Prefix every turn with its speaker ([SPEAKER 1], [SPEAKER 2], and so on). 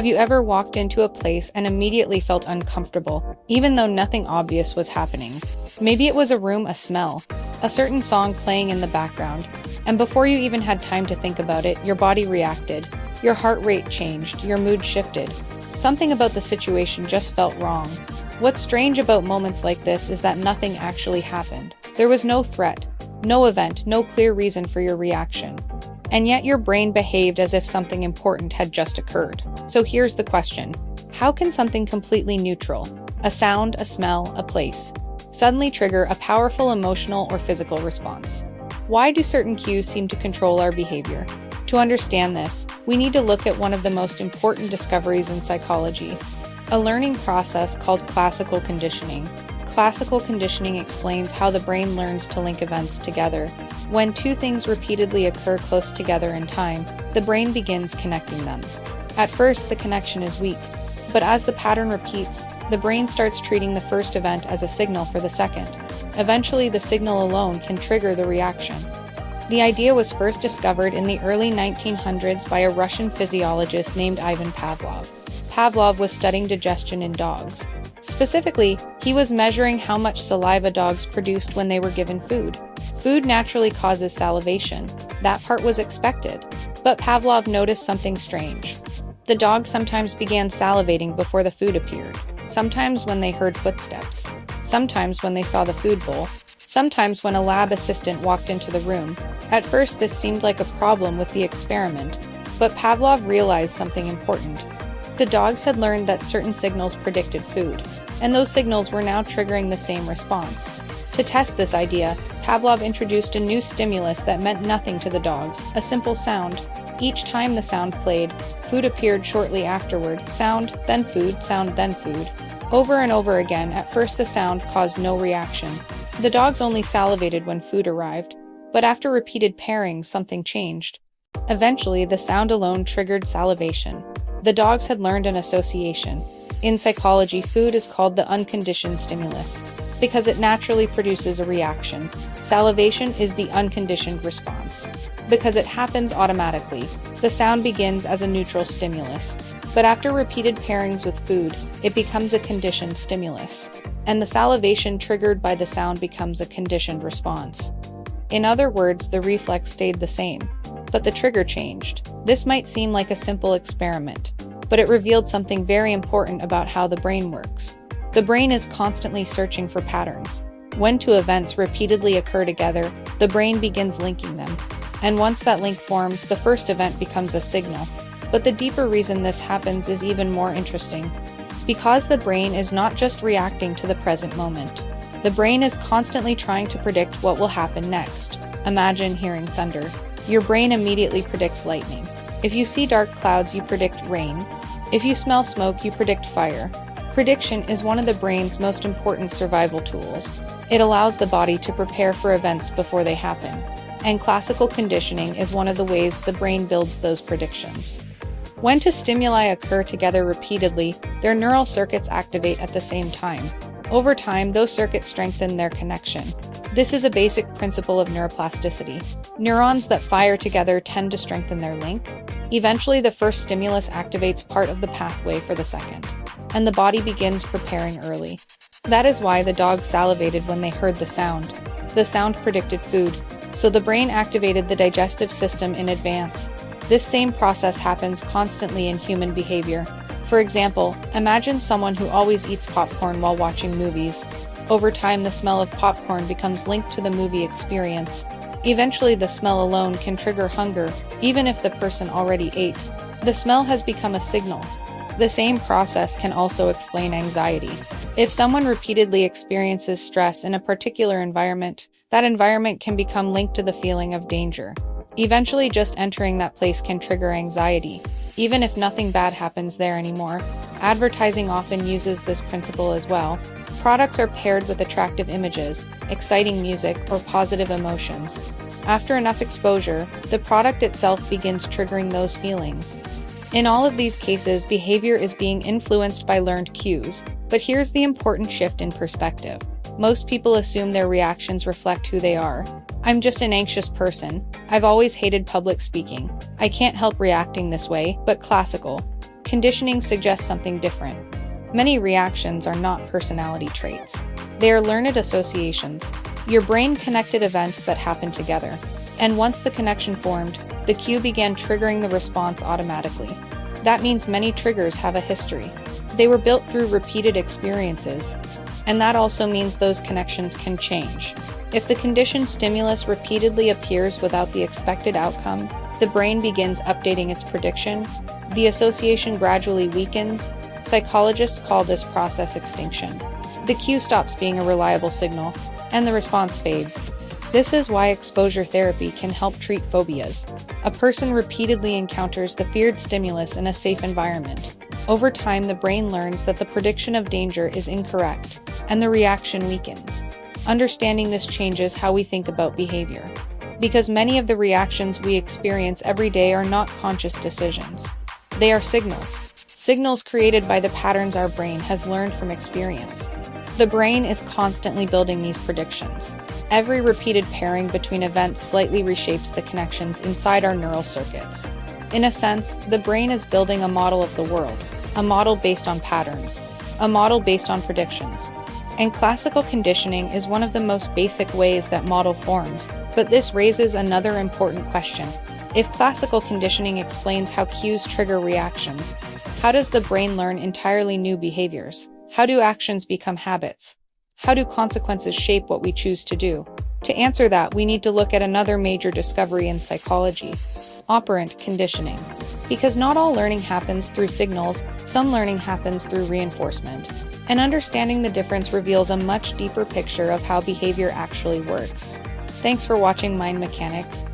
[SPEAKER 1] Have you ever walked into a place and immediately felt uncomfortable, even though nothing obvious was happening? Maybe it was a room, a smell, a certain song playing in the background, and before you even had time to think about it, your body reacted, your heart rate changed, your mood shifted. Something about the situation just felt wrong. What's strange about moments like this is that nothing actually happened. There was no threat, no event, no clear reason for your reaction. And yet your brain behaved as if something important had just occurred. So here's the question. How can something completely neutral, a sound, a smell, a place, suddenly trigger a powerful emotional or physical response? Why do certain cues seem to control our behavior? To understand this, we need to look at one of the most important discoveries in psychology, a learning process called classical conditioning. Classical conditioning explains how the brain learns to link events together. When two things repeatedly occur close together in time, the brain begins connecting them. At first, the connection is weak, but as the pattern repeats, the brain starts treating the first event as a signal for the second. Eventually, the signal alone can trigger the reaction. The idea was first discovered in the early 1900s by a Russian physiologist named Ivan Pavlov. Pavlov was studying digestion in dogs. Specifically, he was measuring how much saliva dogs produced when they were given food. Food naturally causes salivation. That part was expected. But Pavlov noticed something strange. The dogs sometimes began salivating before the food appeared. Sometimes when they heard footsteps. Sometimes when they saw the food bowl. Sometimes when a lab assistant walked into the room. At first, this seemed like a problem with the experiment. But Pavlov realized something important. The dogs had learned that certain signals predicted food, and those signals were now triggering the same response. To test this idea, Pavlov introduced a new stimulus that meant nothing to the dogs, a simple sound. Each time the sound played, food appeared shortly afterward. Sound, then food, sound, then food. Over and over again. At first the sound caused no reaction. The dogs only salivated when food arrived, but after repeated pairings, something changed. Eventually, the sound alone triggered salivation. The dogs had learned an association. In psychology, food is called the unconditioned stimulus, because it naturally produces a reaction. Salivation is the unconditioned response, because it happens automatically. The sound begins as a neutral stimulus, but after repeated pairings with food, it becomes a conditioned stimulus, and the salivation triggered by the sound becomes a conditioned response. In other words, the reflex stayed the same, but the trigger changed. This might seem like a simple experiment, but it revealed something very important about how the brain works. The brain is constantly searching for patterns. When two events repeatedly occur together, the brain begins linking them. And once that link forms, the first event becomes a signal. But the deeper reason this happens is even more interesting. Because the brain is not just reacting to the present moment. The brain is constantly trying to predict what will happen next. Imagine hearing thunder. Your brain immediately predicts lightning. If you see dark clouds, you predict rain. If you smell smoke, you predict fire. Prediction is one of the brain's most important survival tools. It allows the body to prepare for events before they happen. And classical conditioning is one of the ways the brain builds those predictions. When two stimuli occur together repeatedly, their neural circuits activate at the same time. Over time, those circuits strengthen their connection. This is a basic principle of neuroplasticity. Neurons that fire together tend to strengthen their link. Eventually, the first stimulus activates part of the pathway for the second, and the body begins preparing early. That is why the dogs salivated when they heard the sound. The sound predicted food, so the brain activated the digestive system in advance. This same process happens constantly in human behavior. For example, imagine someone who always eats popcorn while watching movies. Over time, the smell of popcorn becomes linked to the movie experience. Eventually, the smell alone can trigger hunger, even if the person already ate. The smell has become a signal. The same process can also explain anxiety. If someone repeatedly experiences stress in a particular environment, that environment can become linked to the feeling of danger. Eventually, just entering that place can trigger anxiety, even if nothing bad happens there anymore. Advertising often uses this principle as well. Products are paired with attractive images, exciting music, or positive emotions. After enough exposure, the product itself begins triggering those feelings. In all of these cases, behavior is being influenced by learned cues. But here's the important shift in perspective. Most people assume their reactions reflect who they are. I'm just an anxious person. I've always hated public speaking. I can't help reacting this way. But classical conditioning suggests something different. Many reactions are not personality traits. They are learned associations. Your brain connected events that happen together. And once the connection formed, the cue began triggering the response automatically. That means many triggers have a history. They were built through repeated experiences. And that also means those connections can change. If the conditioned stimulus repeatedly appears without the expected outcome, the brain begins updating its prediction. The association gradually weakens. Psychologists call this process extinction. The cue stops being a reliable signal, and the response fades. This is why exposure therapy can help treat phobias. A person repeatedly encounters the feared stimulus in a safe environment. Over time, the brain learns that the prediction of danger is incorrect, and the reaction weakens. Understanding this changes how we think about behavior. Because many of the reactions we experience every day are not conscious decisions. They are signals. Signals created by the patterns our brain has learned from experience. The brain is constantly building these predictions. Every repeated pairing between events slightly reshapes the connections inside our neural circuits. In a sense, the brain is building a model of the world, a model based on patterns, a model based on predictions. And classical conditioning is one of the most basic ways that model forms, but this raises another important question. If classical conditioning explains how cues trigger reactions, how does the brain learn entirely new behaviors? How do actions become habits? How do consequences shape what we choose to do? To answer that, we need to look at another major discovery in psychology: operant conditioning. Because not all learning happens through signals, some learning happens through reinforcement. And understanding the difference reveals a much deeper picture of how behavior actually works. Thanks for watching Mind Mechanics.